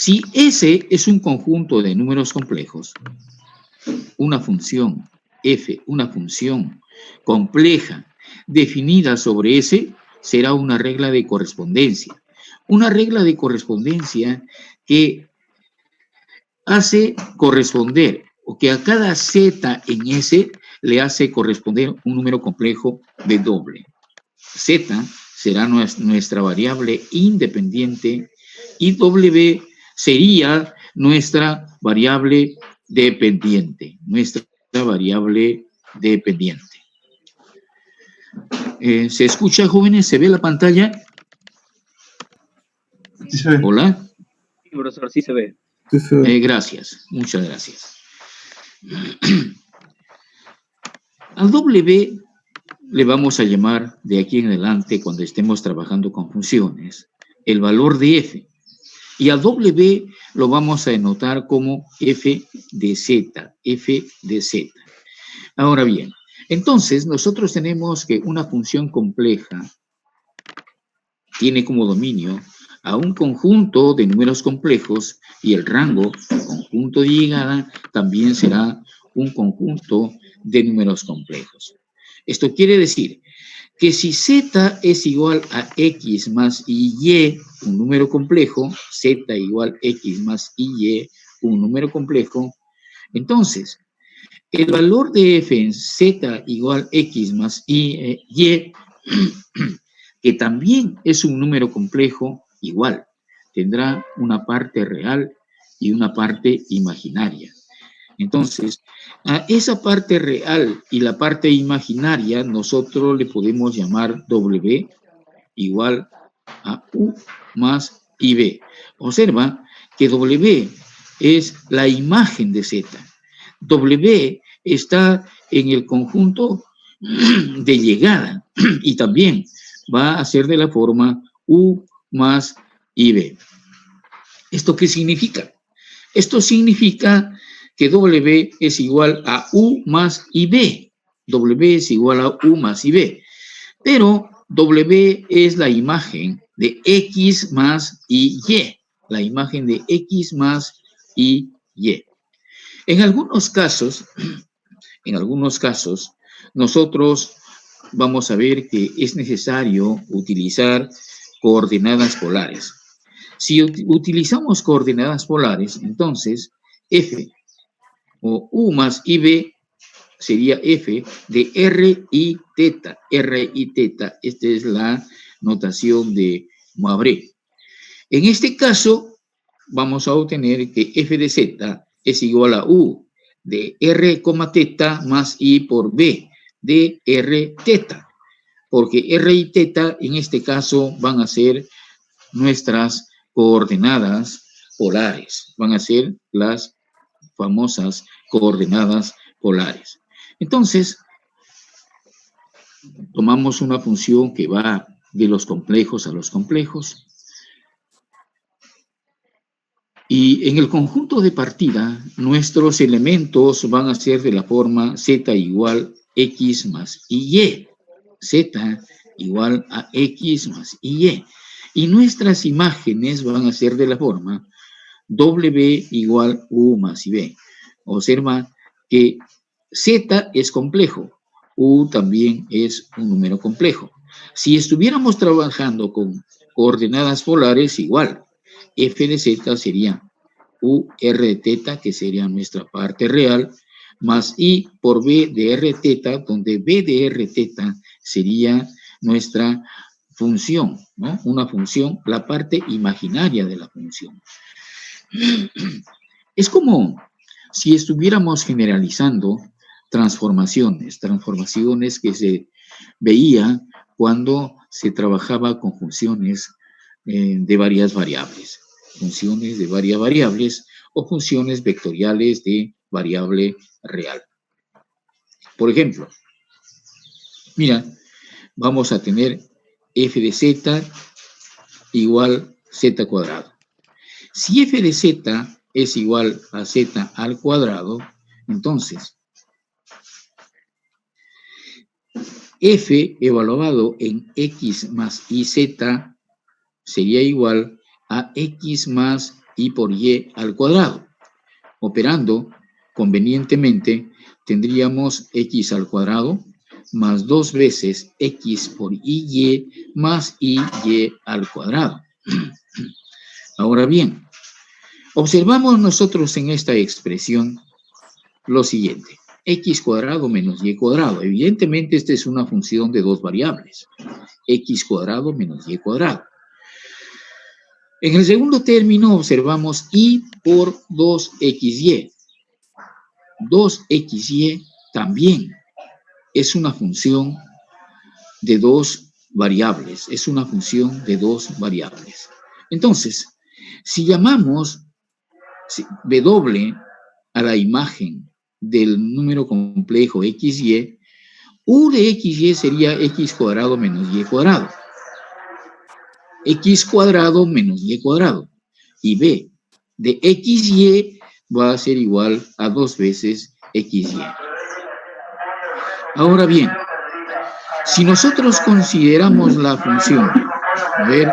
Si S es un conjunto de números complejos, una función f, una función compleja definida sobre S, será una regla de correspondencia. Una regla de correspondencia que hace corresponder, o que a cada z en S le hace corresponder un número complejo de doble. Z será nuestra variable independiente y W sería nuestra variable dependiente. Nuestra variable dependiente. ¿Se escucha, jóvenes? ¿Se ve la pantalla? Sí se ve. ¿Hola? Sí, profesor, sí se ve. Sí se ve. Gracias, muchas gracias. Al W le vamos a llamar de aquí en adelante, cuando estemos trabajando con funciones, el valor de f. Y a W lo vamos a denotar como f de z, f de z. Ahora bien, entonces nosotros tenemos que una función compleja tiene como dominio a un conjunto de números complejos y el rango, conjunto de llegada, también será un conjunto de números complejos. Esto quiere decir que si z es igual a x más y, un número complejo, z igual x más y, un número complejo, entonces el valor de f en z igual x más y, que también es un número complejo, igual, tendrá una parte real y una parte imaginaria. Entonces, a esa parte real y la parte imaginaria nosotros le podemos llamar W igual a U más IB. Observa que W es la imagen de Z. W está en el conjunto de llegada y también va a ser de la forma U más IB. ¿Esto qué significa? Esto significa que W es igual a U más IB. W es igual a U más IB. Pero W es la imagen de X más Y. La imagen de X más Y. En algunos casos, nosotros vamos a ver que es necesario utilizar coordenadas polares. Si utilizamos coordenadas polares, entonces F o U más IB sería F de R y teta. R y teta, esta es la notación de Moivre. En este caso, vamos a obtener que F de Z es igual a U de R, teta más I por B de R teta. Porque R y teta en este caso van a ser nuestras coordenadas polares. Van a ser las famosas coordenadas polares. Entonces, tomamos una función que va de los complejos a los complejos. Y en el conjunto de partida, nuestros elementos van a ser de la forma z igual x más y. Z igual a x más y. Y nuestras imágenes van a ser de la forma w igual u más b. Observa que z es complejo, u también es un número complejo. Si estuviéramos trabajando con coordenadas polares, igual, f de z sería u r de teta, que sería nuestra parte real, más i por b de r teta, donde b de r teta sería nuestra función, ¿no? Una función, la parte imaginaria de la función. Es como si estuviéramos generalizando transformaciones que se veía cuando se trabajaba con funciones de varias variables, funciones de varias variables o funciones vectoriales de variable real. Por ejemplo, mira, vamos a tener f de z igual z cuadrado. Si f de z es igual a z al cuadrado, entonces f evaluado en x más iz sería igual a x más y por y al cuadrado. Operando convenientemente, tendríamos x al cuadrado más 2 veces x por y más y al cuadrado. Ahora bien, observamos nosotros en esta expresión lo siguiente. X cuadrado menos y cuadrado. Evidentemente, esta es una función de dos variables. X cuadrado menos y cuadrado. En el segundo término observamos y por 2xy. 2xy también es una función de dos variables. Es una función de dos variables. Entonces, si llamamos W a la imagen del número complejo xy, u de xy sería x cuadrado menos y cuadrado. X cuadrado menos y cuadrado. Y b de xy va a ser igual a 2 veces xy. Ahora bien, si nosotros consideramos la función, a ver,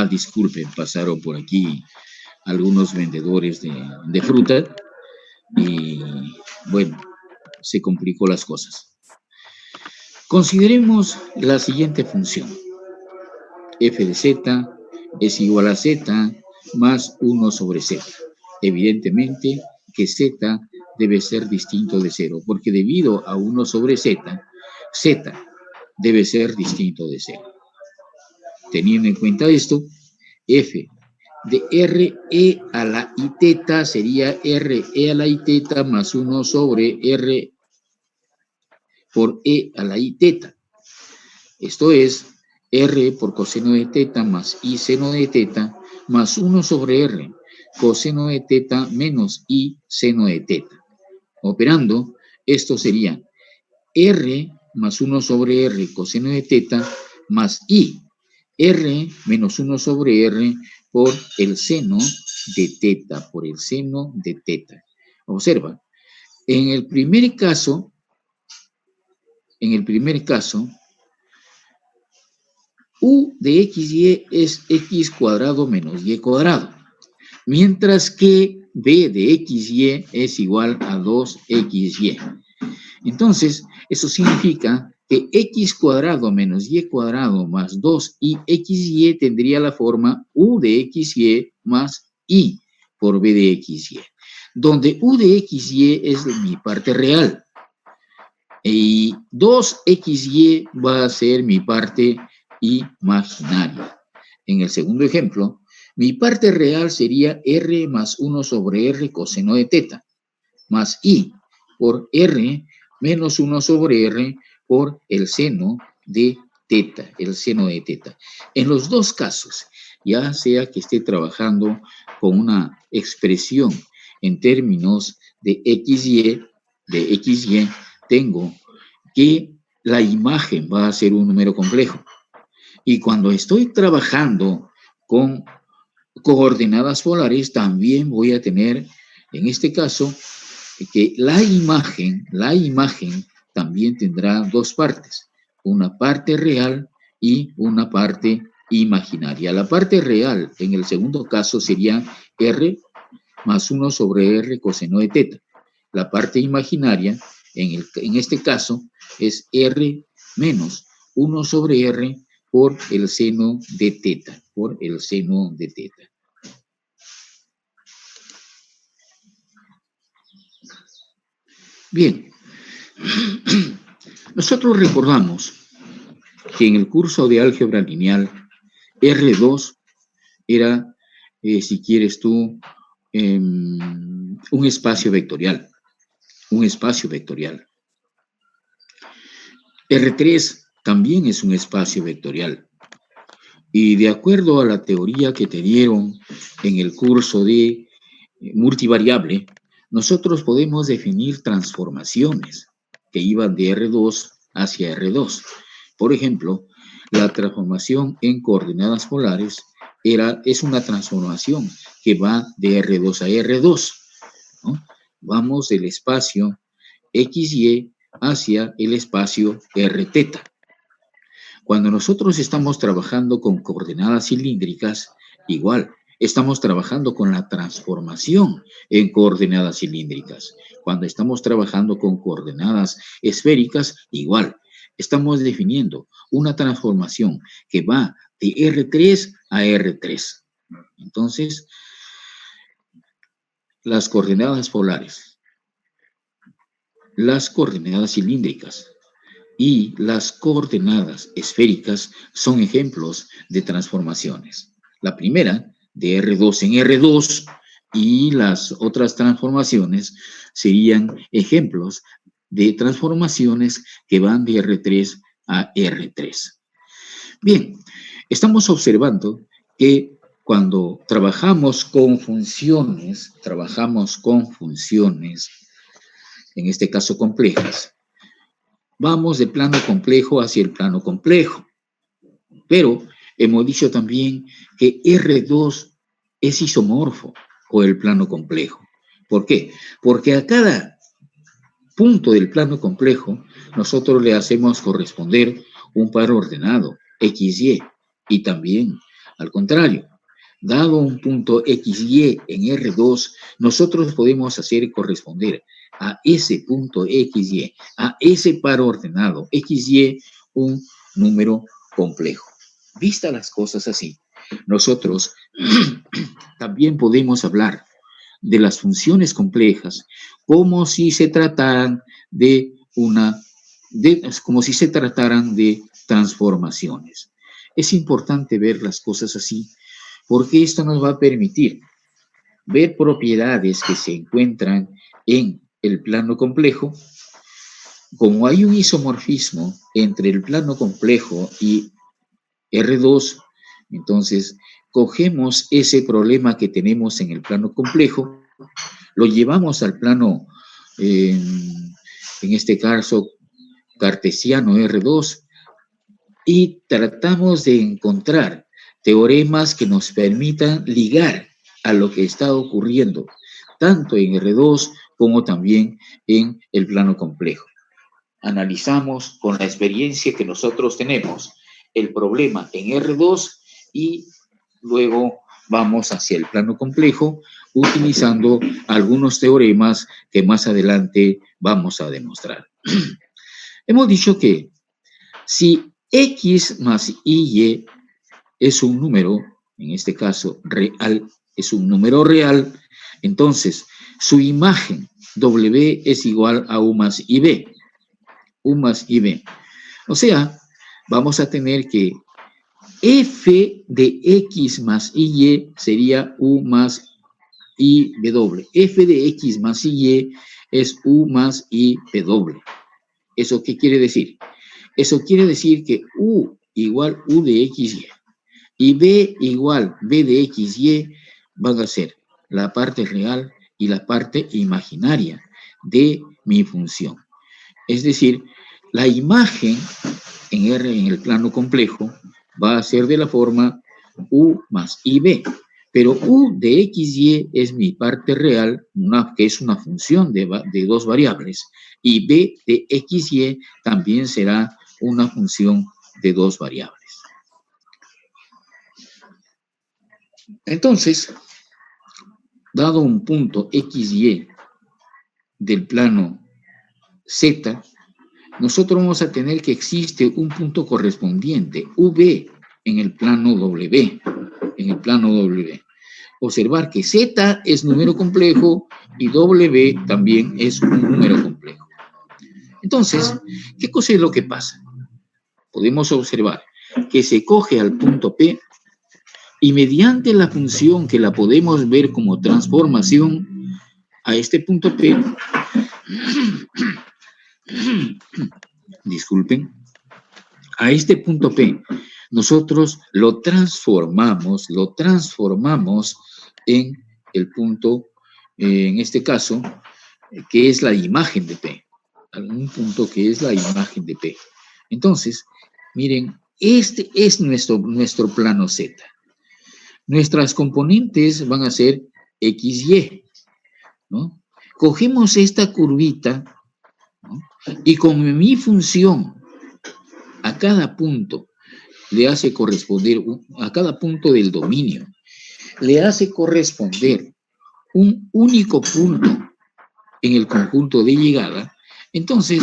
disculpen, pasaron por aquí algunos vendedores de fruta y, bueno, se complicó las cosas. Consideremos la siguiente función. F de z es igual a z más 1 sobre z. Evidentemente que z debe ser distinto de 0, porque debido a 1 sobre z, z debe ser distinto de 0. Teniendo en cuenta esto, f de re a la i teta sería re a la i teta más 1 sobre r por e a la i teta. Esto es r por coseno de teta más i seno de teta más 1 sobre r coseno de teta menos i seno de teta. Operando, esto sería r más 1 sobre r coseno de teta más i r menos 1 sobre r por el seno de teta, por el seno de teta. Observa, en el primer caso, u de xy es x cuadrado menos y cuadrado, mientras que b de xy es igual a 2xy. Entonces, eso significa que x cuadrado menos y cuadrado más 2xy tendría la forma u de xy más i por b de xy, donde u de xy es mi parte real y 2xy va a ser mi parte imaginaria. En el segundo ejemplo, mi parte real sería r más 1 sobre r coseno de teta, más i por r menos 1 sobre r por el seno de teta, el seno de teta. En los dos casos, ya sea que esté trabajando con una expresión en términos de xy, tengo que la imagen va a ser un número complejo. Y cuando estoy trabajando con coordenadas polares, también voy a tener, en este caso, que la imagen también tendrá dos partes, una parte real y una parte imaginaria. La parte real, en el segundo caso, sería r más 1 sobre r coseno de teta. La parte imaginaria, en este caso, es r menos 1 sobre r por el seno de teta, por el seno de teta. Bien, nosotros recordamos que en el curso de álgebra lineal, R2 era, si quieres tú, un espacio vectorial. R3 también es un espacio vectorial. Y de acuerdo a la teoría que te dieron en el curso de multivariable, nosotros podemos definir transformaciones que iban de R2 hacia R2. Por ejemplo, la transformación en coordenadas polares es una transformación que va de R2 a R2, ¿no? Vamos del espacio XY hacia el espacio Rθ. Cuando nosotros estamos trabajando con coordenadas cilíndricas, igual, estamos trabajando con la transformación en coordenadas cilíndricas. Cuando estamos trabajando con coordenadas esféricas, igual, estamos definiendo una transformación que va de R3 a R3. Entonces, las coordenadas polares, las coordenadas cilíndricas y las coordenadas esféricas son ejemplos de transformaciones. La primera, de R2 en R2, y las otras transformaciones serían ejemplos de transformaciones que van de R3 a R3. Bien, estamos observando que cuando trabajamos con funciones, en este caso complejas, vamos del plano complejo hacia el plano complejo. Pero hemos dicho también que R2 es isomorfo con el plano complejo. ¿Por qué? Porque a cada punto del plano complejo nosotros le hacemos corresponder un par ordenado, XY, y también al contrario. Dado un punto XY en R2, nosotros podemos hacer corresponder a ese punto XY, a ese par ordenado XY, un número complejo. Vistas las cosas así, nosotros también podemos hablar de las funciones complejas como si se trataran como si se trataran de transformaciones. Es importante ver las cosas así, porque esto nos va a permitir ver propiedades que se encuentran en el plano complejo. Como hay un isomorfismo entre el plano complejo y R2, entonces cogemos ese problema que tenemos en el plano complejo, lo llevamos al plano, en este caso, cartesiano R2, y tratamos de encontrar teoremas que nos permitan ligar a lo que está ocurriendo, tanto en R2 como también en el plano complejo. Analizamos con la experiencia que nosotros tenemos el problema en R2 y luego vamos hacia el plano complejo utilizando algunos teoremas que más adelante vamos a demostrar. Hemos dicho que si X más Y es un número, en este caso real, es un número real, entonces su imagen W es igual a U más IB. U más IB. O sea, vamos a tener que F de X más Y sería U más IW. F de X más Y es U más IW. ¿Eso qué quiere decir? Eso quiere decir que U igual U de XY y B igual B de XY van a ser la parte real y la parte imaginaria de mi función. Es decir, la imagen en R en el plano complejo va a ser de la forma U más IB. Pero U de XY es mi parte real, que es una función de dos variables, y B de XY también será una función de dos variables. Entonces, dado un punto XY del plano Z, nosotros vamos a tener que existe un punto correspondiente, V, en el plano W, Observar que Z es número complejo y W también es un número complejo. Entonces, ¿qué cosa es lo que pasa? Podemos observar que se coge al punto P y mediante la función que la podemos ver como transformación a este punto P, disculpen, a este punto P, nosotros lo transformamos en el punto, en este caso, que es la imagen de P, algún punto que es la imagen de P. Entonces, miren, este es nuestro plano Z. Nuestras componentes van a ser x, y, ¿no? Cogemos esta curvita, ¿no? Y con mi función a cada punto le hace corresponder, a cada punto del dominio, le hace corresponder un único punto en el conjunto de llegada. Entonces,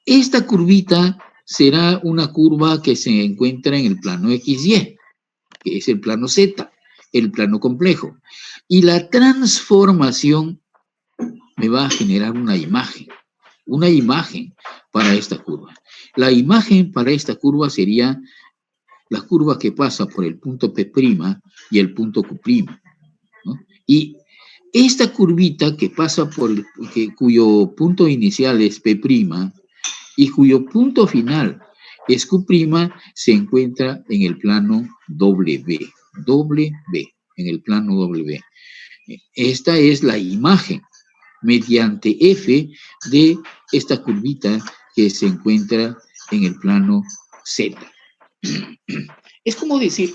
esta curvita será una curva que se encuentra en el plano XY, que es el plano Z, el plano complejo. Y la transformación me va a generar una imagen para esta curva. La imagen para esta curva sería la curva que pasa por el punto P' y el punto Q', ¿no? Y esta curvita que pasa por cuyo punto inicial es P' y cuyo punto final es Q', se encuentra en el plano W, en el plano W. Esta es la imagen mediante F de esta curvita que se encuentra en el plano Z. Es como decir,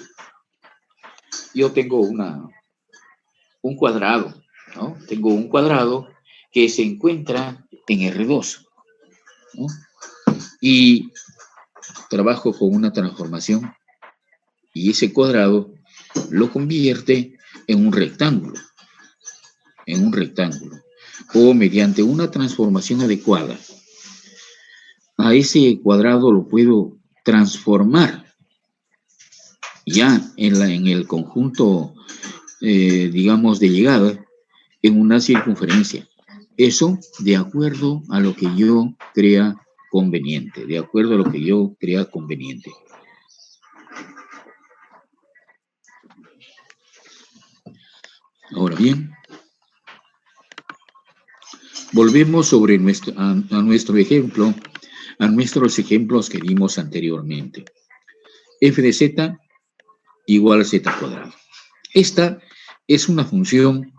yo tengo un cuadrado, ¿no? Tengo un cuadrado que se encuentra en R2, ¿no? Y trabajo con una transformación y ese cuadrado lo convierte en un rectángulo, o mediante una transformación adecuada. A ese cuadrado lo puedo transformar ya en el conjunto, digamos, de llegada, en una circunferencia. Eso de acuerdo a lo que yo crea conveniente, Ahora bien, volvemos a nuestro ejemplo, a nuestros ejemplos que vimos anteriormente. F de z igual a z cuadrado. Esta es una función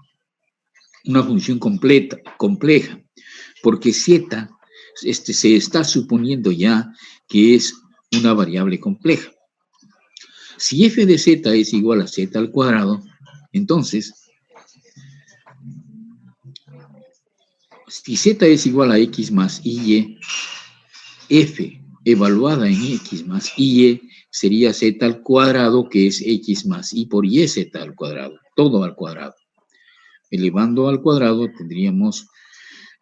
compleja, porque z se está suponiendo ya que es una variable compleja. Si f de z es igual a z al cuadrado, entonces, si z es igual a x más y, f evaluada en x más y sería z al cuadrado, que es x más y por y z al cuadrado, todo al cuadrado. Elevando al cuadrado tendríamos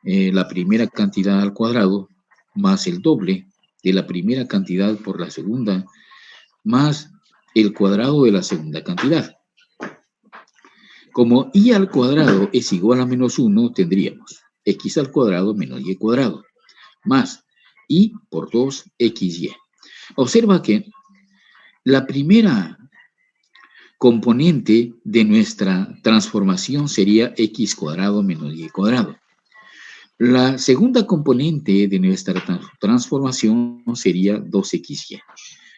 la primera cantidad al cuadrado más el doble de la primera cantidad por la segunda más el cuadrado de la segunda cantidad. Como y al cuadrado es igual a menos 1, tendríamos x al cuadrado menos y cuadrado más y por 2 xy. Observa que la primera componente de nuestra transformación sería x cuadrado menos y cuadrado. La segunda componente de nuestra transformación sería 2xy.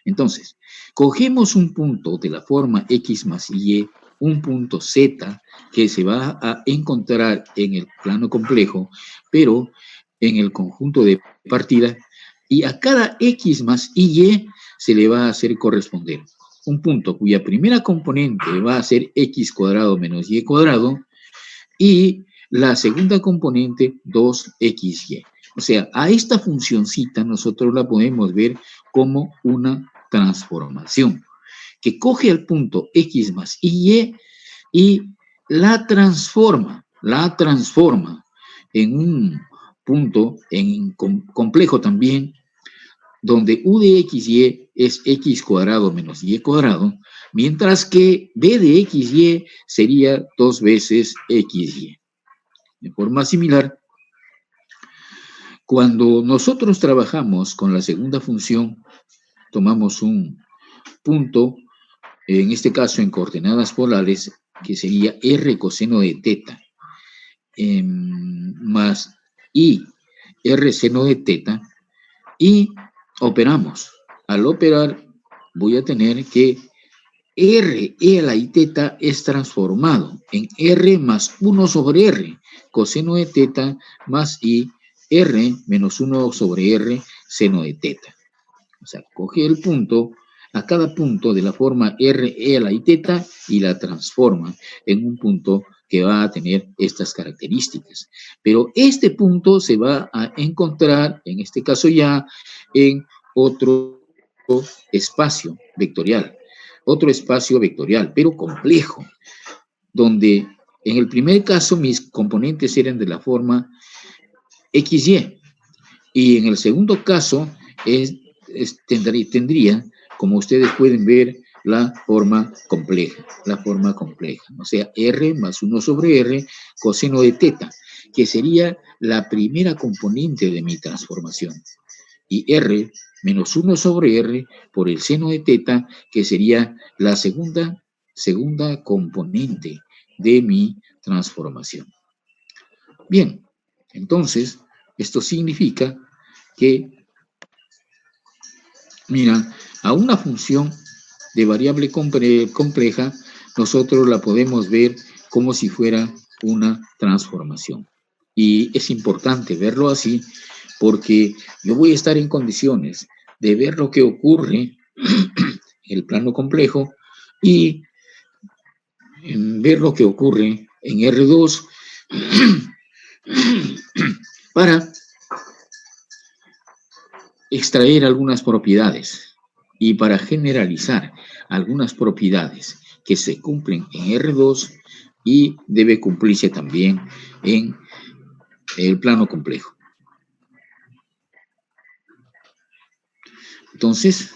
Entonces, cogemos un punto de la forma x más y, un punto z que se va a encontrar en el plano complejo, pero en el conjunto de partida, y a cada x más y se le va a hacer corresponder un punto cuya primera componente va a ser x cuadrado menos y cuadrado, y la segunda componente 2xy. O sea, a esta funcioncita nosotros la podemos ver como una transformación que coge el punto x más y la transforma en un punto complejo también, donde u de xy es x cuadrado menos y cuadrado, mientras que b de xy sería 2 veces xy. De forma similar, cuando nosotros trabajamos con la segunda función, tomamos un punto, en este caso en coordenadas polares, que sería r coseno de teta, más i r seno de teta, y operamos. Al operar, voy a tener que r a la i teta es transformado en r más 1 sobre r, coseno de teta más i, r menos 1 sobre r, seno de teta. O sea, coge el punto, a cada punto de la forma R, E a la I teta y la transforma en un punto que va a tener estas características. Pero este punto se va a encontrar, en este caso ya, en otro espacio vectorial. Otro espacio vectorial, pero complejo, donde en el primer caso mis componentes eran de la forma XY, y en el segundo caso tendría, como ustedes pueden ver, la forma compleja, o sea, R más 1 sobre R coseno de teta, que sería la primera componente de mi transformación, y R menos 1 sobre R por el seno de teta, que sería la segunda componente de mi transformación. Bien, entonces, esto significa que, mira, a una función de variable compleja, nosotros la podemos ver como si fuera una transformación. Y es importante verlo así, porque yo voy a estar en condiciones de ver lo que ocurre en el plano complejo y ver lo que ocurre en R2 para extraer algunas propiedades y para generalizar algunas propiedades que se cumplen en R2 y debe cumplirse también en el plano complejo. Entonces,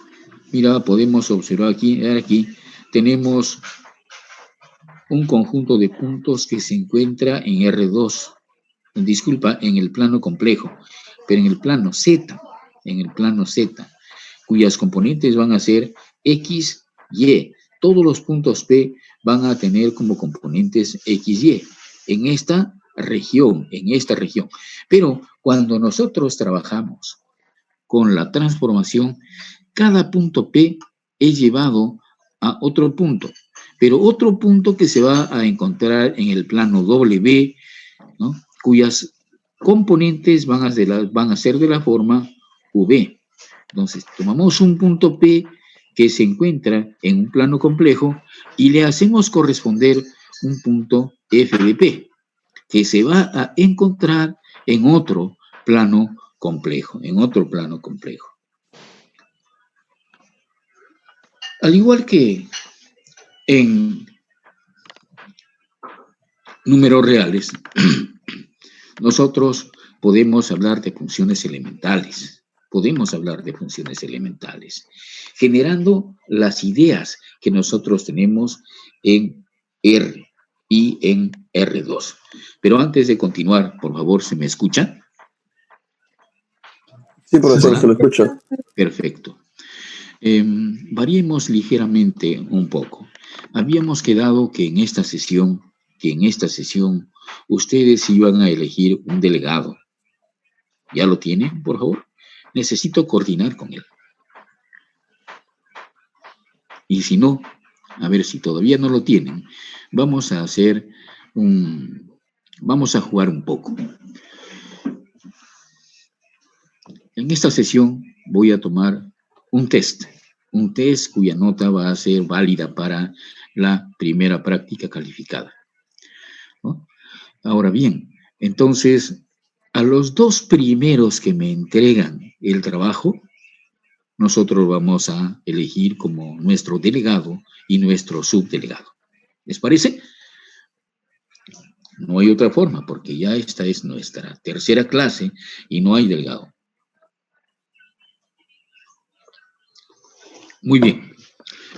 mira, podemos observar aquí tenemos un conjunto de puntos que se encuentra en R2, disculpa, en el plano complejo, pero en el plano Z, cuyas componentes van a ser X, Y. Todos los puntos P van a tener como componentes X, Y en esta región. Pero cuando nosotros trabajamos con la transformación, cada punto P es llevado a otro punto, pero otro punto que se va a encontrar en el plano W, ¿no?, cuyas componentes van a ser de la forma V. Entonces, tomamos un punto P que se encuentra en un plano complejo y le hacemos corresponder un punto F de P, que se va a encontrar en otro plano complejo, Al igual que en números reales, nosotros podemos hablar de funciones elementales. Generando las ideas que nosotros tenemos en R y en R2. Pero antes de continuar, por favor, ¿se me escucha? Sí, profesor, se lo escucho. Perfecto. Variemos ligeramente un poco. Habíamos quedado que en esta sesión ustedes iban a elegir un delegado. ¿Ya lo tienen, por favor? Necesito coordinar con él. Y si no, a ver, si todavía no lo tienen, vamos a jugar un poco. En esta sesión voy a tomar un test cuya nota va a ser válida para la primera práctica calificada, ¿no? Ahora bien, entonces, a los dos primeros que me entregan el trabajo, nosotros vamos a elegir como nuestro delegado y nuestro subdelegado. ¿Les parece? No hay otra forma, porque ya esta es nuestra tercera clase y no hay delegado. Muy bien.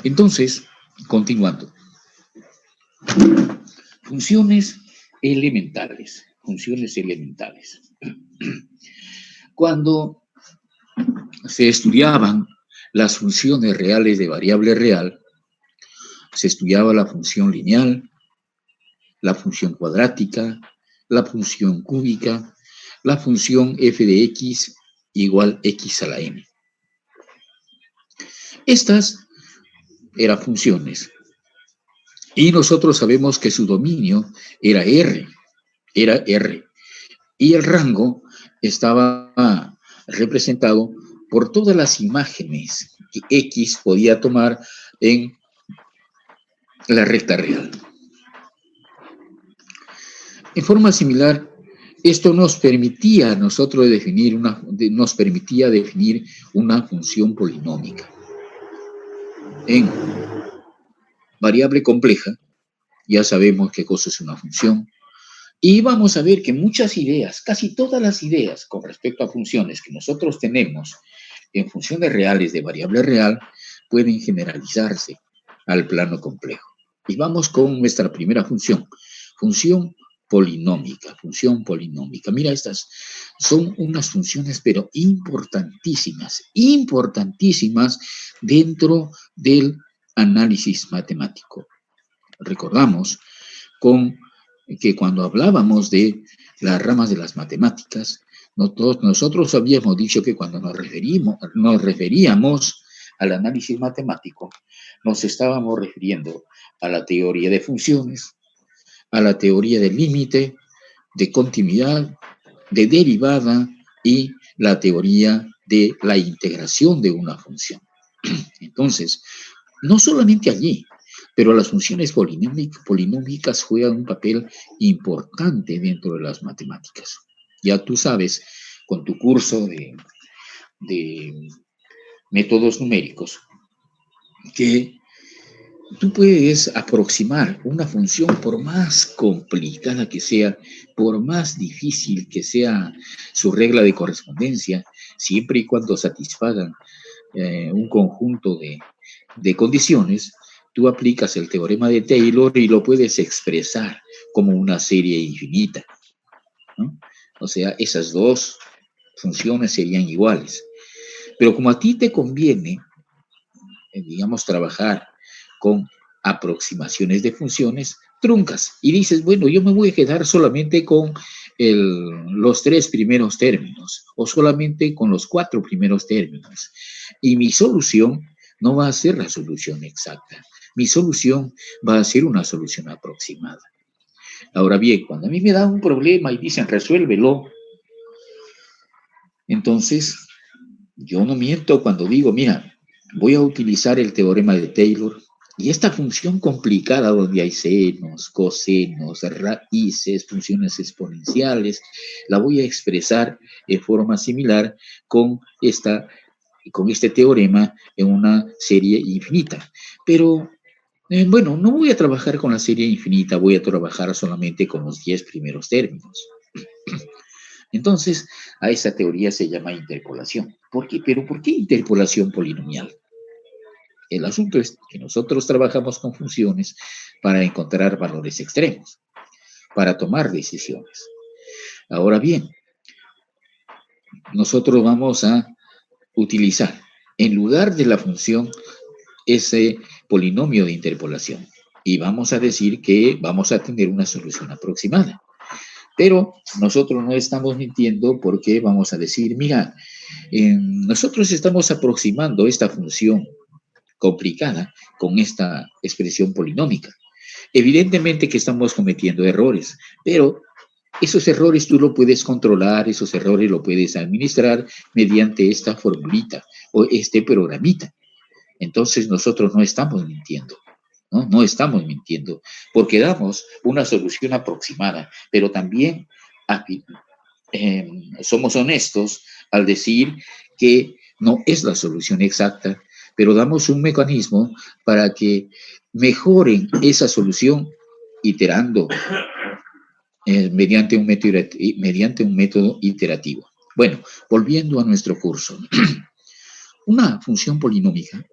Entonces, continuando. Funciones elementales. Cuando se estudiaban las funciones reales de variable real, se estudiaba la función lineal, la función cuadrática, la función cúbica, la función f de x igual x a la n. Estas eran funciones. Y nosotros sabemos que su dominio era R. Y el rango estaba representado por todas las imágenes que X podía tomar en la recta real. En forma similar, esto nos permitía a nosotros definir una función polinómica. En variable compleja, ya sabemos qué cosa es una función, y vamos a ver que muchas ideas, casi todas las ideas con respecto a funciones que nosotros tenemos en funciones reales de variable real, pueden generalizarse al plano complejo. Y vamos con nuestra primera función, función polinómica. Mira, estas son unas funciones, pero importantísimas dentro del análisis matemático. Recordamos que cuando hablábamos de las ramas de las matemáticas, nosotros habíamos dicho que cuando nos referíamos al análisis matemático, nos estábamos refiriendo a la teoría de funciones, a la teoría del límite, de continuidad, de derivada y la teoría de la integración de una función. Entonces, no solamente allí, pero las funciones polinómicas juegan un papel importante dentro de las matemáticas. Ya tú sabes, con tu curso de métodos numéricos, que tú puedes aproximar una función por más complicada que sea, por más difícil que sea su regla de correspondencia, siempre y cuando satisfagan un conjunto de condiciones, tú aplicas el teorema de Taylor y lo puedes expresar como una serie infinita, ¿no? O sea, esas dos funciones serían iguales. Pero como a ti te conviene, digamos, trabajar con aproximaciones de funciones, truncas y dices, bueno, yo me voy a quedar solamente con los 3 primeros términos o solamente con los 4 primeros términos. Y mi solución no va a ser la solución exacta. Mi solución va a ser una solución aproximada. Ahora bien, cuando a mí me da un problema y dicen resuélvelo, entonces yo no miento cuando digo, mira, voy a utilizar el teorema de Taylor y esta función complicada donde hay senos, cosenos, raíces, funciones exponenciales, la voy a expresar en forma similar con este teorema en una serie infinita. Pero, bueno, no voy a trabajar con la serie infinita, voy a trabajar solamente con los 10 primeros términos. Entonces, a esa teoría se llama interpolación. ¿Por qué? ¿Pero por qué interpolación polinomial? El asunto es que nosotros trabajamos con funciones para encontrar valores extremos, para tomar decisiones. Ahora bien, nosotros vamos a utilizar, en lugar de la función, ese polinomio de interpolación. Y vamos a decir que vamos a tener una solución aproximada. Pero nosotros no estamos mintiendo porque vamos a decir, mira, nosotros estamos aproximando esta función complicada con esta expresión polinómica. Evidentemente que estamos cometiendo errores, pero esos errores tú lo puedes controlar, esos errores lo puedes administrar mediante esta formulita o este programita. Entonces nosotros no estamos mintiendo. No estamos mintiendo, porque damos una solución aproximada, pero también somos honestos al decir que no es la solución exacta, pero damos un mecanismo para que mejoren esa solución iterando mediante un método iterativo. Bueno, volviendo a nuestro curso. Una función polinómica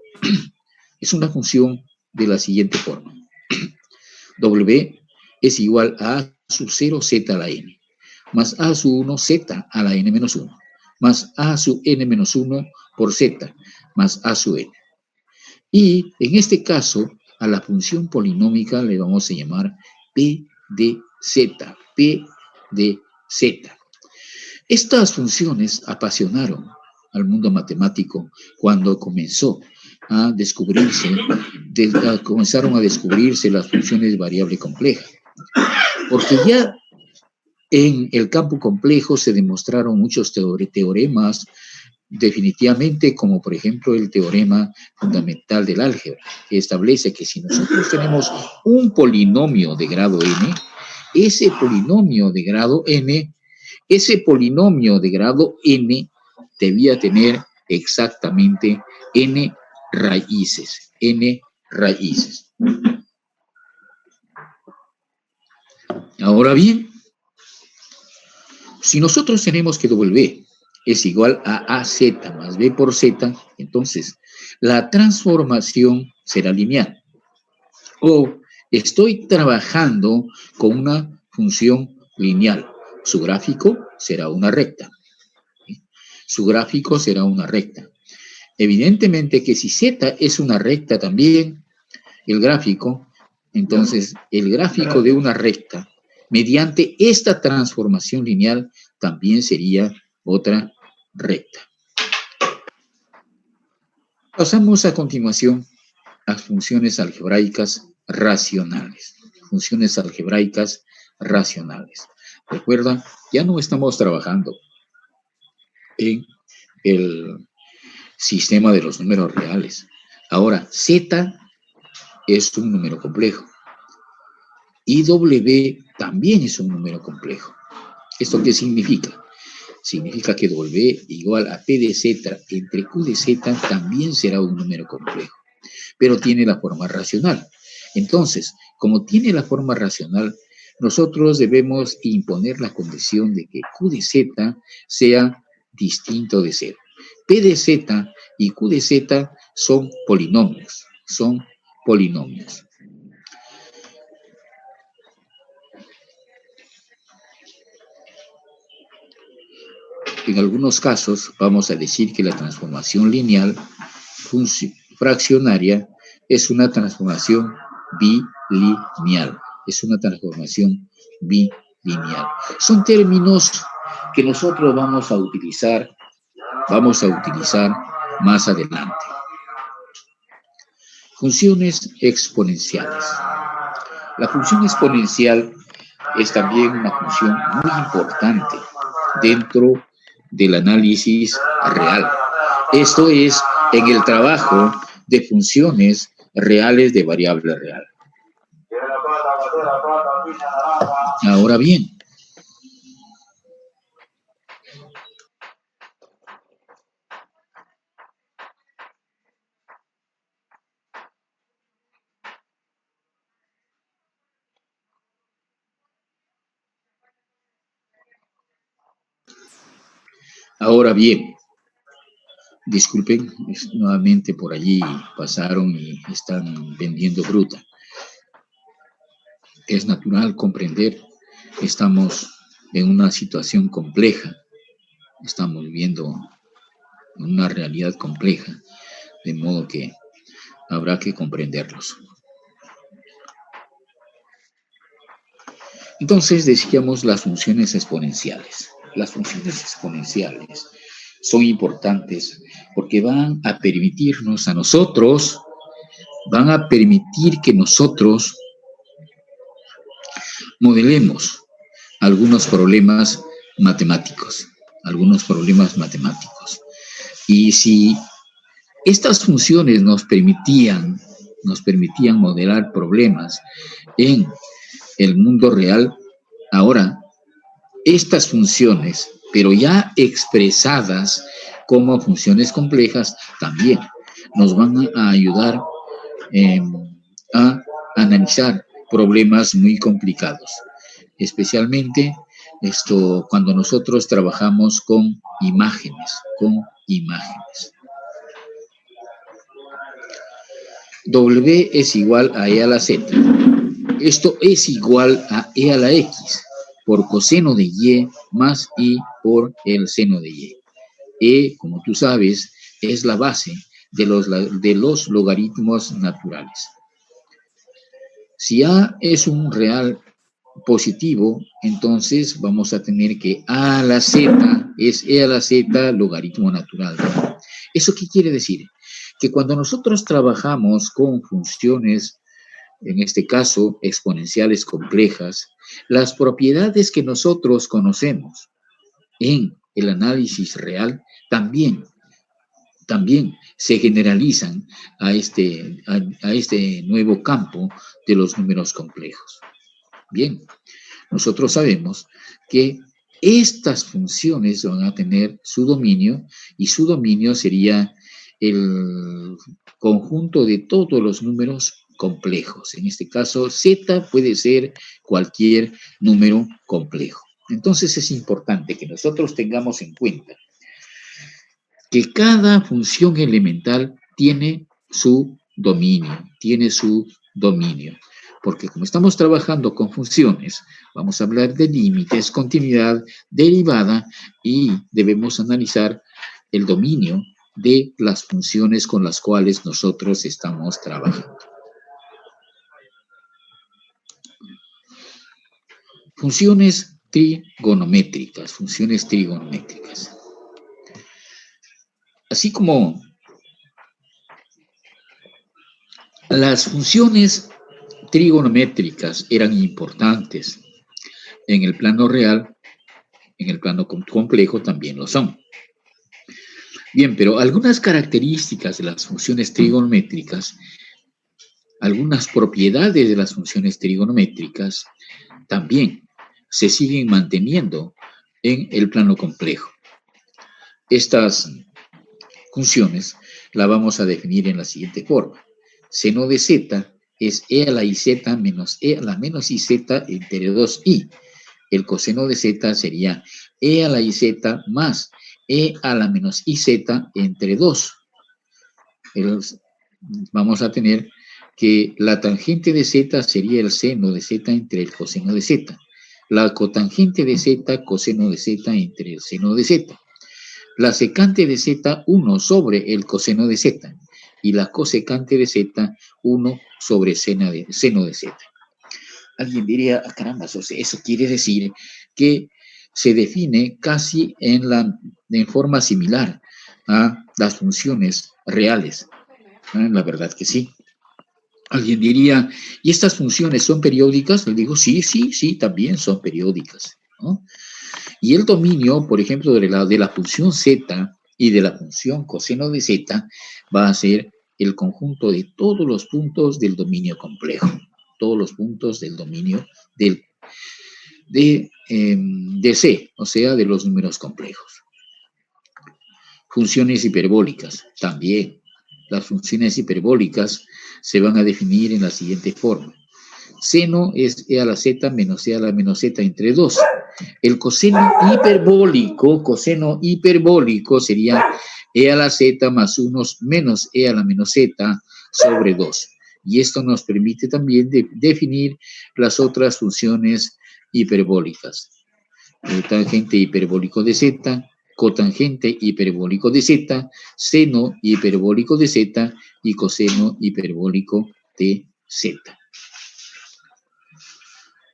es una función de la siguiente forma. W es igual a A sub 0 Z a la N, más A sub 1 Z a la N menos 1, más A sub N menos 1 por Z, más A sub N. Y en este caso, a la función polinómica le vamos a llamar P de Z, P de Z. Estas funciones apasionaron al mundo matemático cuando comenzaron a descubrirse las funciones de variable compleja. Porque ya en el campo complejo se demostraron muchos teoremas definitivamente, como por ejemplo el teorema fundamental del álgebra, que establece que si nosotros tenemos un polinomio de grado n, ese polinomio de grado n debía tener exactamente n raíces. Ahora bien, si nosotros tenemos que W es igual a AZ más B por Z, entonces la transformación será lineal. O estoy trabajando con una función lineal. Su gráfico será una recta. Su gráfico será una recta. Evidentemente que si Z es una recta también, el gráfico, entonces el gráfico de una recta, mediante esta transformación lineal, también sería otra recta. Pasamos a continuación a funciones algebraicas racionales. Funciones algebraicas racionales. Recuerda, ya no estamos trabajando en el sistema de los números reales. Ahora, Z es un número complejo. Y W también es un número complejo. ¿Esto qué significa? Significa que W igual a P de Z entre Q de Z también será un número complejo, pero tiene la forma racional. Entonces, como tiene la forma racional, nosotros debemos imponer la condición de que Q de Z sea distinto de 0. P de Z y Q de Z son polinomios, En algunos casos vamos a decir que la transformación lineal fraccionaria es una transformación bilineal. Son términos que nosotros vamos a utilizar más adelante. Funciones exponenciales. La función exponencial es también una función muy importante dentro del análisis real. Esto es en el trabajo de funciones reales de variable real. Ahora bien, disculpen, nuevamente por allí pasaron y están vendiendo fruta. Es natural comprender, estamos en una situación compleja, estamos viviendo una realidad compleja, de modo que habrá que comprenderlos. Entonces decíamos las funciones exponenciales. Las funciones exponenciales son importantes porque van a permitir que nosotros modelemos algunos problemas matemáticos. Y si estas funciones nos permitían modelar problemas en el mundo real, ahora estas funciones, pero ya expresadas como funciones complejas, también nos van a ayudar a analizar problemas muy complicados, especialmente cuando nosotros trabajamos con imágenes. W es igual a E a la Z. Esto es igual a E a la X por coseno de Y más I por el seno de Y. E, como tú sabes, es la base de los logaritmos naturales. Si A es un real positivo, entonces vamos a tener que A a la Z es E a la Z logaritmo natural. ¿Eso qué quiere decir? Que cuando nosotros trabajamos con funciones, en este caso exponenciales complejas, las propiedades que nosotros conocemos en el análisis real también también se generalizan a este nuevo campo de los números complejos. Bien, nosotros sabemos que estas funciones van a tener su dominio, y su dominio sería el conjunto de todos los números complejos. En este caso, z puede ser cualquier número complejo. Entonces es importante que nosotros tengamos en cuenta que cada función elemental tiene su dominio, porque como estamos trabajando con funciones, vamos a hablar de límites, continuidad, derivada, y debemos analizar el dominio de las funciones con las cuales nosotros estamos trabajando. Funciones trigonométricas. Así como las funciones trigonométricas eran importantes en el plano real, en el plano complejo también lo son. Bien, pero algunas características de las funciones trigonométricas, algunas propiedades de las funciones trigonométricas también se siguen manteniendo en el plano complejo. Estas funciones las vamos a definir en la siguiente forma. Seno de z es e a la iz menos e a la menos iz entre 2i. El coseno de z sería e a la iz más e a la menos iz entre 2. Vamos a tener que la tangente de z sería el seno de z entre el coseno de z. La cotangente de z, coseno de z entre el seno de z. La secante de z, 1 sobre el coseno de z. Y la cosecante de z, 1 sobre seno de z. Alguien diría, caramba, eso quiere decir que se define casi en forma similar a las funciones reales. La verdad que sí. Alguien diría, ¿y estas funciones son periódicas? Le digo, sí, también son periódicas, ¿no? Y el dominio, por ejemplo, de la función z y de la función coseno de z va a ser el conjunto de todos los puntos del dominio complejo, todos los puntos del dominio de C, o sea, de los números complejos. Funciones hiperbólicas, también. Las funciones hiperbólicas se van a definir en la siguiente forma. Seno es e a la z menos e a la menos z entre 2. El coseno hiperbólico sería e a la z más 1 menos e a la menos z sobre 2. Y esto nos permite también definir las otras funciones hiperbólicas. Tangente hiperbólico de z, cotangente hiperbólico de z, seno hiperbólico de z y coseno hiperbólico de z.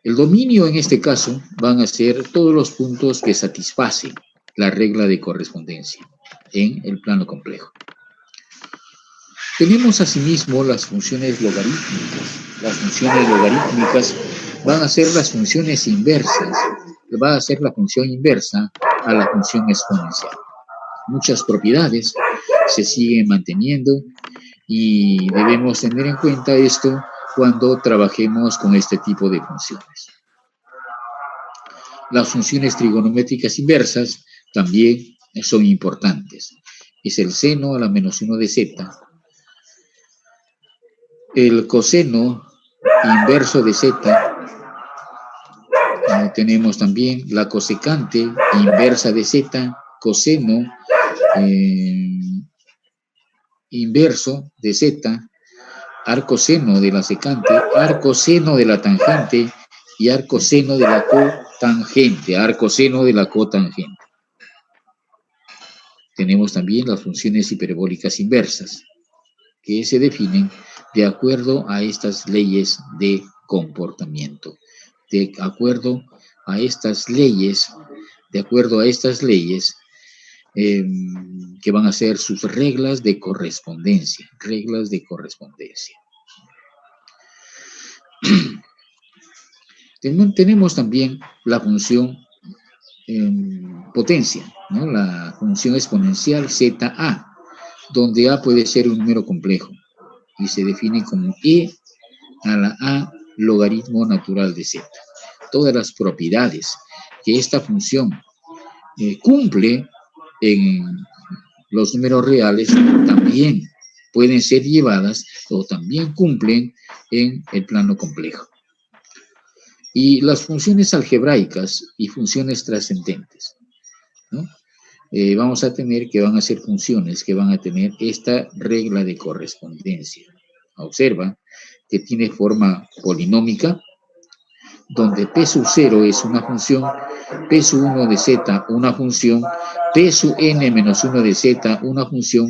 El dominio en este caso van a ser todos los puntos que satisfacen la regla de correspondencia en el plano complejo. Tenemos asimismo las funciones logarítmicas. Las funciones logarítmicas van a ser las funciones inversas, va a ser la función inversa a la función exponencial. Muchas propiedades se siguen manteniendo y debemos tener en cuenta esto cuando trabajemos con este tipo de funciones. Las funciones trigonométricas inversas también son importantes. Es el seno a la menos 1 de z, el coseno inverso de z, tenemos también la cosecante inversa de z, coseno inverso de z, arcoseno de la secante, arcoseno de la tangente y arcoseno de la cotangente. Tenemos también las funciones hiperbólicas inversas, que se definen de acuerdo a estas leyes de comportamiento, de acuerdo a estas leyes que van a ser sus reglas de correspondencia. Tenemos también la función potencia, ¿no? La función exponencial ZA. donde A puede ser un número complejo y se define como e a la a logaritmo natural de z. Todas las propiedades que esta función cumple en los números reales también pueden ser llevadas o también cumplen en el plano complejo. Y las funciones algebraicas y funciones trascendentes, ¿no? Vamos a tener que van a ser funciones que van a tener esta regla de correspondencia. Observa que tiene forma polinómica, donde P sub 0 es una función, P sub 1 de z una función, P sub n menos 1 de z una función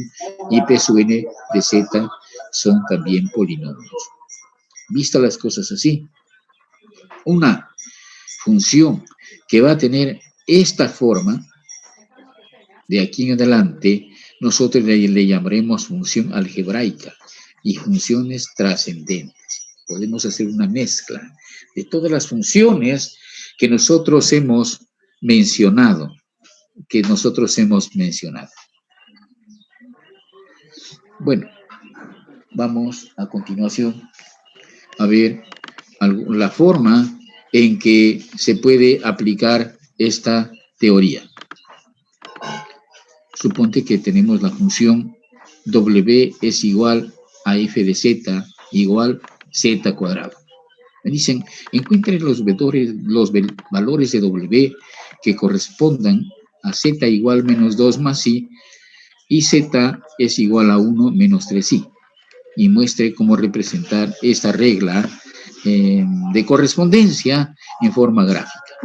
y P sub n de z son también polinomios. Vistas las cosas así, una función que va a tener esta forma, de aquí en adelante, nosotros le llamaremos función algebraica y funciones trascendentes. Podemos hacer una mezcla de todas las funciones que nosotros hemos mencionado, Bueno, vamos a continuación a ver la forma en que se puede aplicar esta teoría. Suponte que tenemos la función w es igual a f de z igual z cuadrado. Me dicen, encuentren los valores de w que correspondan a z igual menos 2 más i y z es igual a 1 menos 3i. Y muestre cómo representar esta regla de correspondencia en forma gráfica.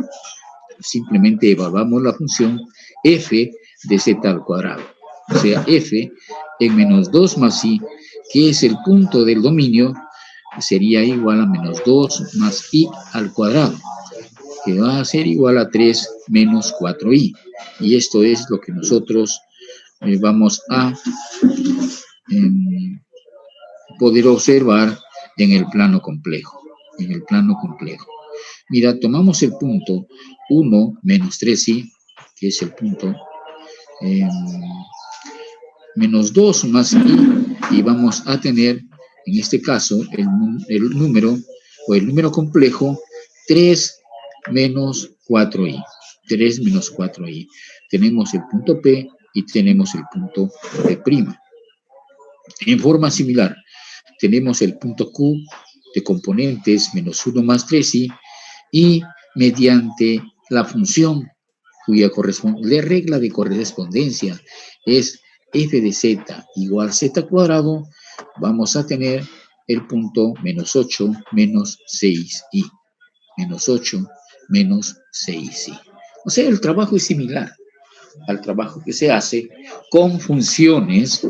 Simplemente evaluamos la función f de z al cuadrado, o sea, f en menos 2 más i, que es el punto del dominio, sería igual a menos 2 más i al cuadrado, que va a ser igual a 3 menos 4i. Y esto es lo que nosotros vamos a poder observar en el plano complejo. Mira, tomamos el punto 1 menos 3i, que es el punto menos 2 más i, y vamos a tener, en este caso, el número complejo 3 menos 4i. 3 menos 4i. Tenemos el punto P y tenemos el punto P'. En forma similar, tenemos el punto Q de componentes menos 1 más 3i y mediante la función cuya regla de correspondencia es f de z igual z cuadrado, vamos a tener el punto menos 8 menos 6i. Menos 8 menos 6i. O sea, el trabajo es similar al trabajo que se hace con funciones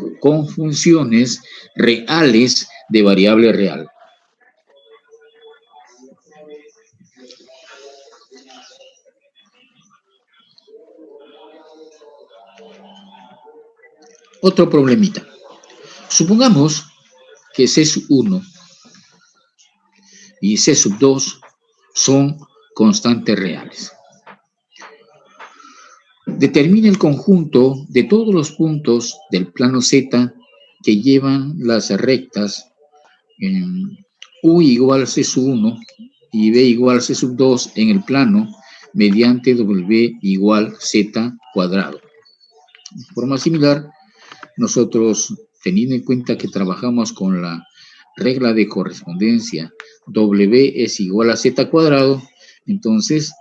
reales de variable real. Otro problemita. Supongamos que C sub 1 y C sub 2 son constantes reales. Determina el conjunto de todos los puntos del plano Z que llevan las rectas U igual C sub 1 y B igual C sub 2 en el plano mediante W igual Z cuadrado. De forma similar, nosotros, teniendo en cuenta que trabajamos con la regla de correspondencia W es igual a Z cuadrado, entonces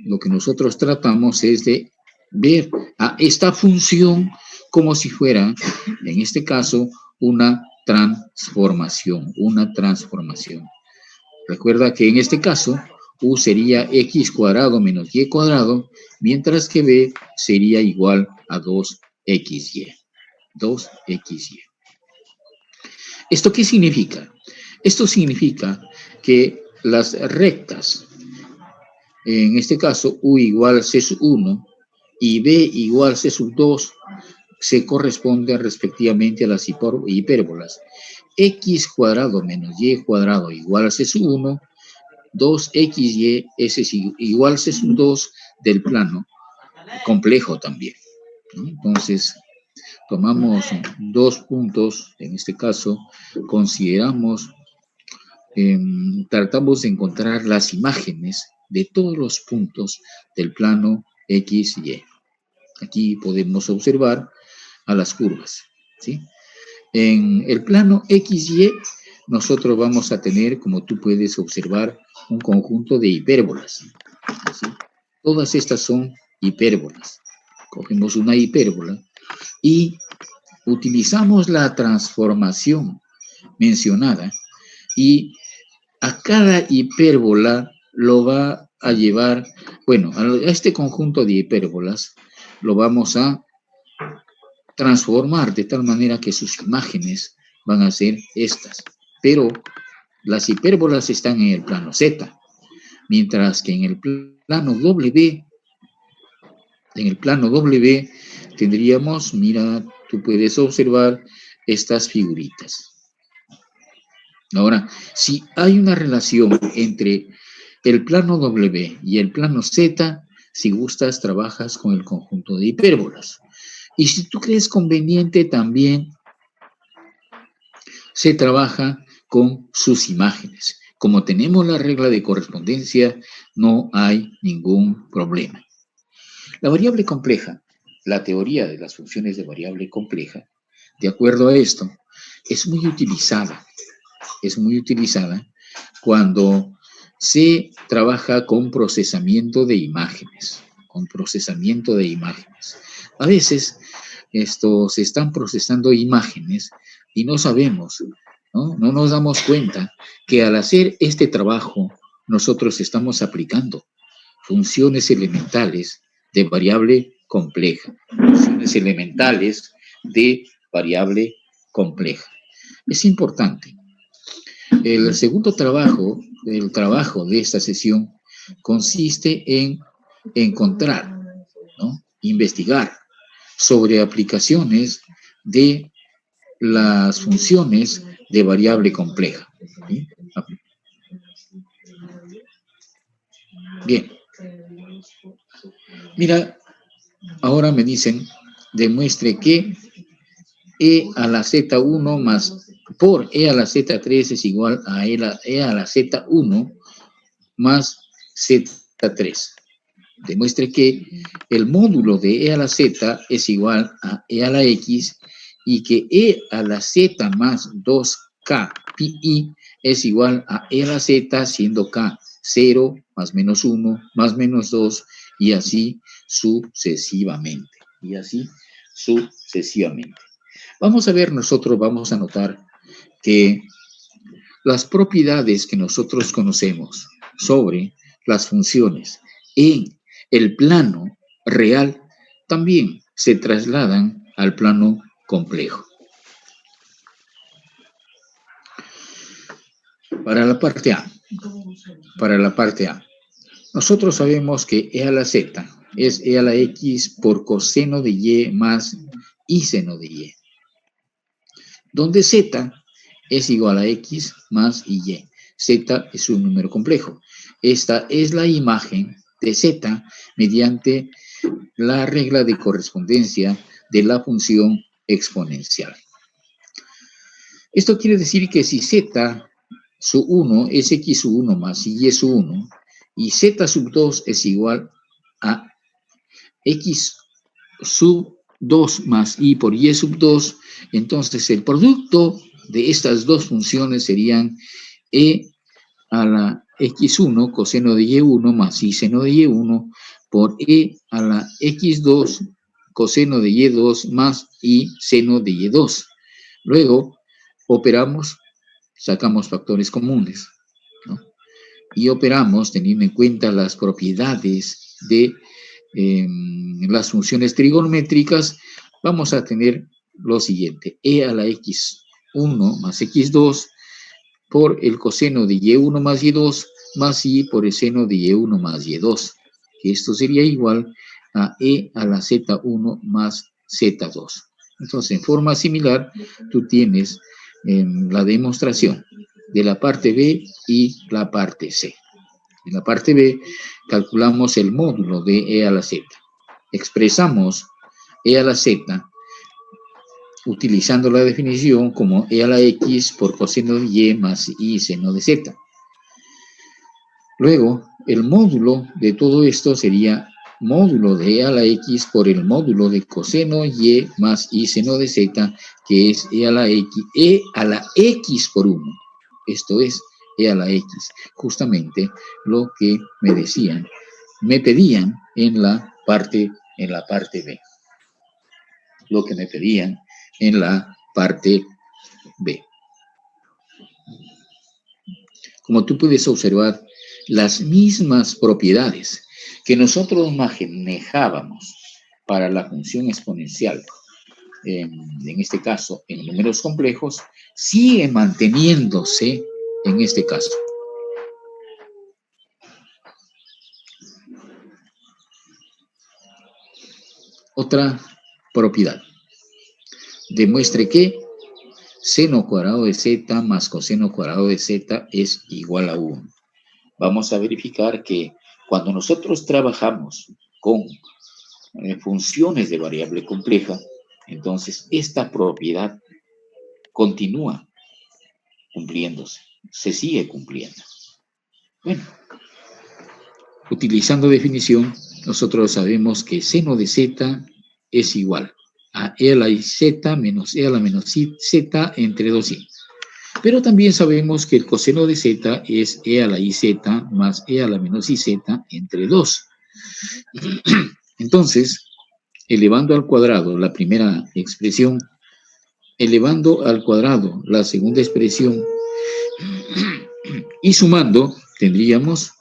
lo que nosotros tratamos es de ver a esta función como si fuera, en este caso, una transformación. Recuerda que en este caso, U sería x cuadrado menos y cuadrado, mientras que B sería igual a 2xy. 2xy. ¿Esto qué significa? Esto significa que las rectas, en este caso U igual C sub 1 y B igual C sub 2, se corresponden respectivamente a las hipérbolas x cuadrado menos y cuadrado igual a C sub 1, 2xy es igual a C sub 2 del plano complejo también, ¿no? Entonces, tomamos dos puntos, en este caso, consideramos, tratamos de encontrar las imágenes de todos los puntos del plano X y Y. Aquí podemos observar a las curvas, ¿sí? En el plano XY, nosotros vamos a tener, como tú puedes observar, un conjunto de hipérbolas, ¿sí? Todas estas son hipérbolas. Cogemos una hipérbola y utilizamos la transformación mencionada y a cada hipérbola lo va a llevar, bueno, a este conjunto de hipérbolas lo vamos a transformar de tal manera que sus imágenes van a ser estas. Pero las hipérbolas están en el plano Z, mientras que en el plano W tendríamos, mira, tú puedes observar estas figuritas. Ahora, si hay una relación entre el plano W y el plano Z, si gustas, trabajas con el conjunto de hipérbolas. Y si tú crees conveniente, también se trabaja con sus imágenes. Como tenemos la regla de correspondencia, no hay ningún problema. La variable compleja, la teoría de las funciones de variable compleja, de acuerdo a esto, es muy utilizada cuando se trabaja con procesamiento de imágenes, A veces se están procesando imágenes y no sabemos, ¿no? No nos damos cuenta que al hacer este trabajo nosotros estamos aplicando funciones elementales de variable compleja. Es importante. El segundo trabajo, el trabajo de esta sesión, consiste en encontrar, ¿no? Investigar sobre aplicaciones de las funciones de variable compleja. ¿Sí? Bien. Mira, ahora me dicen, demuestre que e a la z1 más por e a la z3 es igual a e a la z1 más z3. Demuestre que el módulo de e a la z es igual a e a la x y que e a la z más 2k pi es igual a e a la z, siendo k 0, más menos 1, más menos 2, y así sucesivamente. Vamos a ver, vamos a notar que las propiedades que nosotros conocemos sobre las funciones en el plano real también se trasladan al plano complejo. Para la parte A, nosotros sabemos que e a la z es e a la x por coseno de y más y seno de y, donde z es igual a x más y. Z es un número complejo. Esta es la imagen de z mediante la regla de correspondencia de la función exponencial. Esto quiere decir que si z sub 1 es x sub 1 más y sub 1, y z sub 2 es igual a x sub 2 más y por y sub 2, entonces el producto de estas dos funciones serían e a la x1 coseno de y1 más y seno de y1 por e a la x2 coseno de y2 más y seno de y2. Luego operamos, sacamos factores comunes, ¿no? Y operamos teniendo en cuenta las propiedades de las funciones trigonométricas. Vamos a tener lo siguiente: e a la x1 más x2 por el coseno de y1 más y2 más y por el seno de y1 más y2. Esto sería igual a e a la z1 más z2. Entonces, en forma similar, tú tienes la demostración de la parte B y la parte C. En la parte B, calculamos el módulo de e a la z. Expresamos e a la z utilizando la definición como e a la x por coseno de y más y seno de z. Luego, el módulo de todo esto sería módulo de e a la x por el módulo de coseno y más y seno de z, que es e a la x por 1. Esto es e a la x, justamente lo que me pedían en la parte B. Lo que me pedían en la parte B. Como tú puedes observar, las mismas propiedades que nosotros manejábamos para la función exponencial, en este caso en números complejos, sigue manteniéndose en este caso. Otra propiedad. Demuestre que seno cuadrado de z más coseno cuadrado de z es igual a 1. Vamos a verificar que cuando nosotros trabajamos con funciones de variable compleja, entonces esta propiedad continúa cumpliéndose, se sigue cumpliendo. Bueno, utilizando definición, nosotros sabemos que seno de z es igual a e a la z menos e a la menos z entre 2i. Pero también sabemos que el coseno de z es e a la iz más e a la menos iz entre 2. Entonces, elevando al cuadrado la primera expresión, elevando al cuadrado la segunda expresión y sumando, tendríamos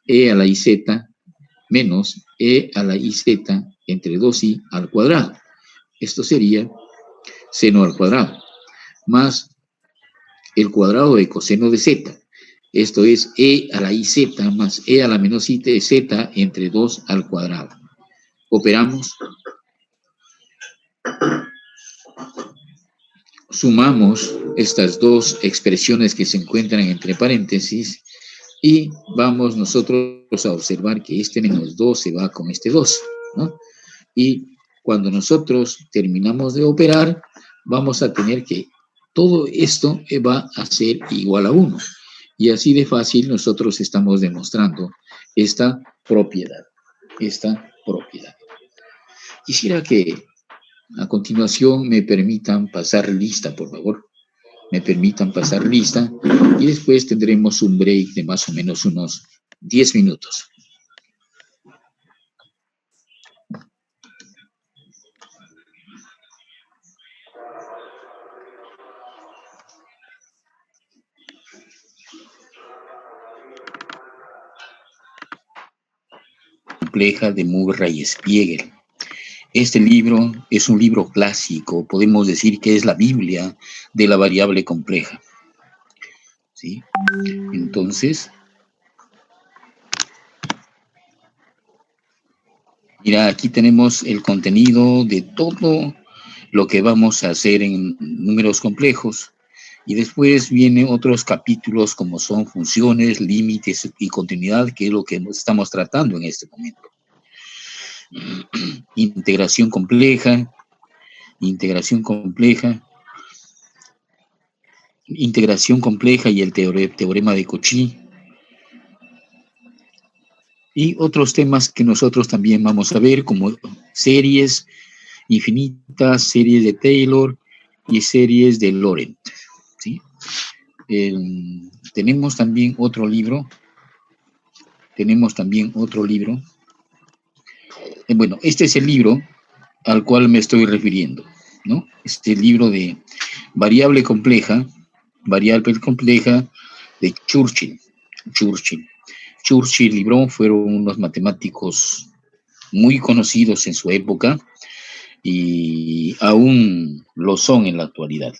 e a la iz menos e a la iz entre 2i al cuadrado. Esto sería seno al cuadrado, más el cuadrado de coseno de z. Esto es e a la iz más e a la menos z entre 2 al cuadrado. Operamos, sumamos estas dos expresiones que se encuentran entre paréntesis y vamos nosotros a observar que este menos 2 se va con este 2, ¿no? Y cuando nosotros terminamos de operar, vamos a tener que todo esto va a ser igual a 1. Y así de fácil nosotros estamos demostrando esta propiedad. Quisiera que a continuación me permitan pasar lista, por favor. Me permitan pasar lista y después tendremos un break de más o menos unos 10 minutos. Compleja de Murray y Spiegel. Este libro es un libro clásico, podemos decir que es la Biblia de la variable compleja. ¿Sí? Entonces, mira, aquí tenemos el contenido de todo lo que vamos a hacer en números complejos. Y después vienen otros capítulos como son funciones, límites y continuidad, que es lo que estamos tratando en este momento. Integración compleja y el teorema de Cauchy. Y otros temas que nosotros también vamos a ver, como series infinitas, series de Taylor y series de Laurent. ¿Sí? Tenemos también otro libro. Bueno, este es el libro al cual me estoy refiriendo, ¿no? Este libro de variable compleja de Churchill y Brown fueron unos matemáticos muy conocidos en su época y aún lo son en la actualidad.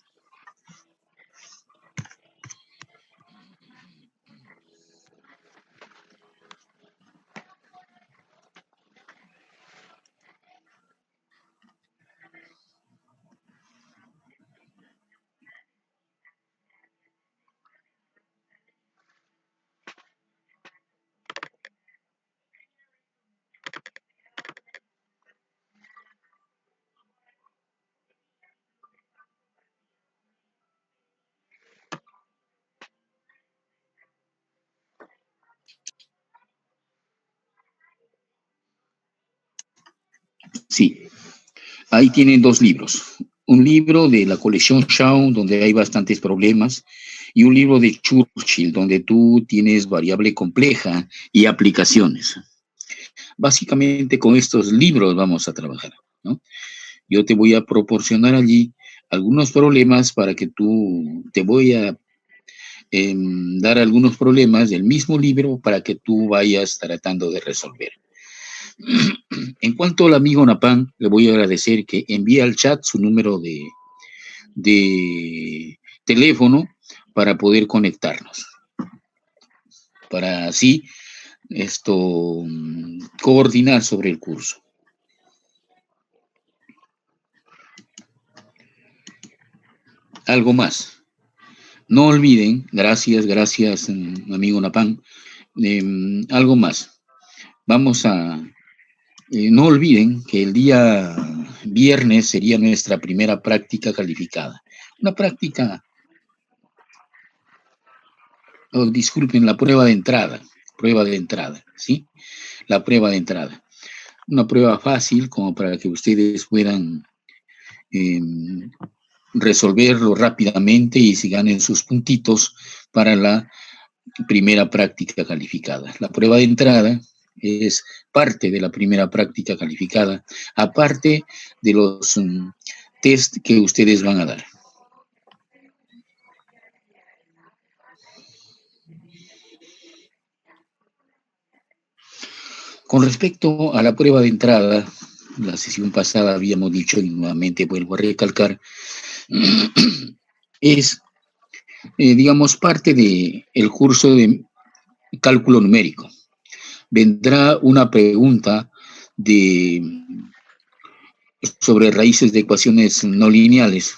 Sí, ahí tienen dos libros. Un libro de la colección Shaw, donde hay bastantes problemas, y un libro de Churchill, donde tú tienes variable compleja y aplicaciones. Básicamente con estos libros vamos a trabajar, ¿no? Yo te voy a proporcionar allí algunos problemas para que te voy a dar algunos problemas del mismo libro para que tú vayas tratando de resolver. En cuanto al amigo Napán, le voy a agradecer que envíe al chat su número de teléfono para poder conectarnos, para así coordinar sobre el curso. Algo más. No olviden, gracias, amigo Napán. Algo más. Vamos a... no olviden que el día viernes sería nuestra primera práctica calificada. Una práctica, disculpen, la prueba de entrada, ¿sí? La prueba de entrada. Una prueba fácil como para que ustedes puedan resolverlo rápidamente y se ganen sus puntitos para la primera práctica calificada. La prueba de entrada es parte de la primera práctica calificada, aparte de los test que ustedes van a dar. Con respecto a la prueba de entrada, la sesión pasada habíamos dicho, y nuevamente vuelvo a recalcar, es, digamos, parte del curso de cálculo numérico. Vendrá una pregunta sobre raíces de ecuaciones no lineales.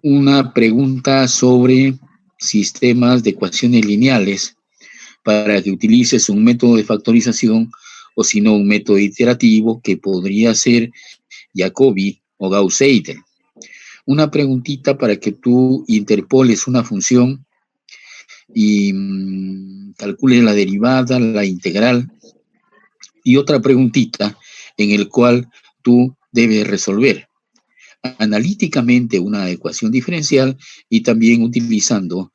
Una pregunta sobre sistemas de ecuaciones lineales para que utilices un método de factorización o si no un método iterativo que podría ser Jacobi o Gauss-Seidel. Una preguntita para que tú interpoles una función y calcules la derivada, la integral, y otra preguntita en el cual tú debes resolver analíticamente una ecuación diferencial y también utilizando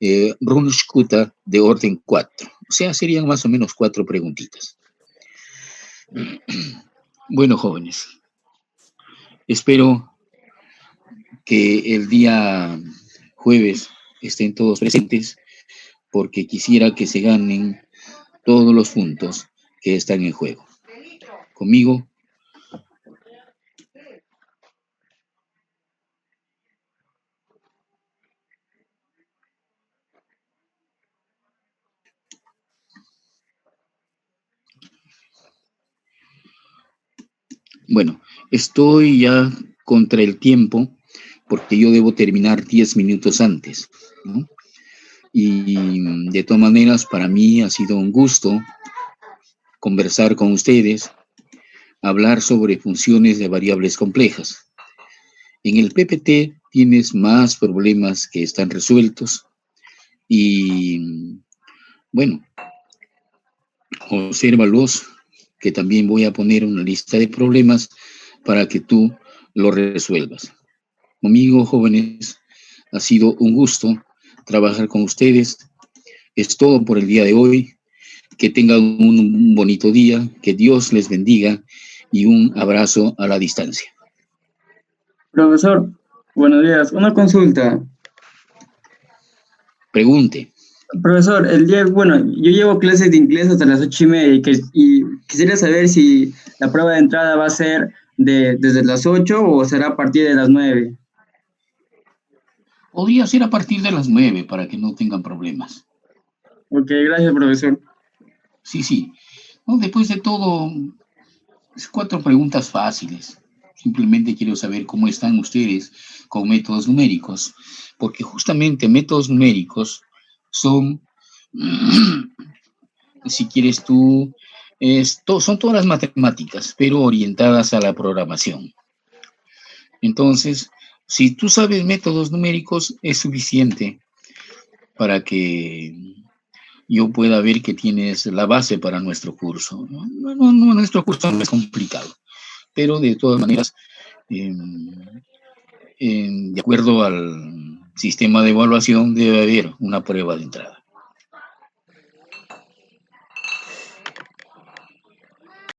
Runge-Kutta de orden 4. O sea, serían más o menos 4 preguntitas. Bueno, jóvenes, espero que el día jueves estén todos presentes porque quisiera que se ganen todos los puntos que están en juego. Conmigo. Bueno, estoy ya contra el tiempo porque yo debo terminar 10 minutos antes, ¿no? Y de todas maneras, para mí ha sido un gusto conversar con ustedes, hablar sobre funciones de variables complejas. En el PPT tienes más problemas que están resueltos y, bueno, obsérvalos, que también voy a poner una lista de problemas para que tú lo resuelvas. Conmigo, jóvenes, ha sido un gusto trabajar con ustedes. Es todo por el día de hoy. Que tengan un bonito día, que Dios les bendiga y un abrazo a la distancia. Profesor, buenos días. Una consulta. Pregunte. Profesor, yo llevo clases de inglés hasta las 8:30 y quisiera saber si la prueba de entrada va a ser desde las 8 o será a partir de las 9. Podría ser a partir de las 9 para que no tengan problemas. Ok, gracias, profesor. Sí. No, después de todo, 4 preguntas fáciles. Simplemente quiero saber cómo están ustedes con métodos numéricos, porque justamente métodos numéricos son, si quieres tú, son todas las matemáticas, pero orientadas a la programación. Entonces, si tú sabes métodos numéricos, es suficiente para que yo pueda ver que tienes la base para nuestro curso. Nuestro curso no es complicado, pero de todas maneras, de acuerdo al sistema de evaluación, debe haber una prueba de entrada.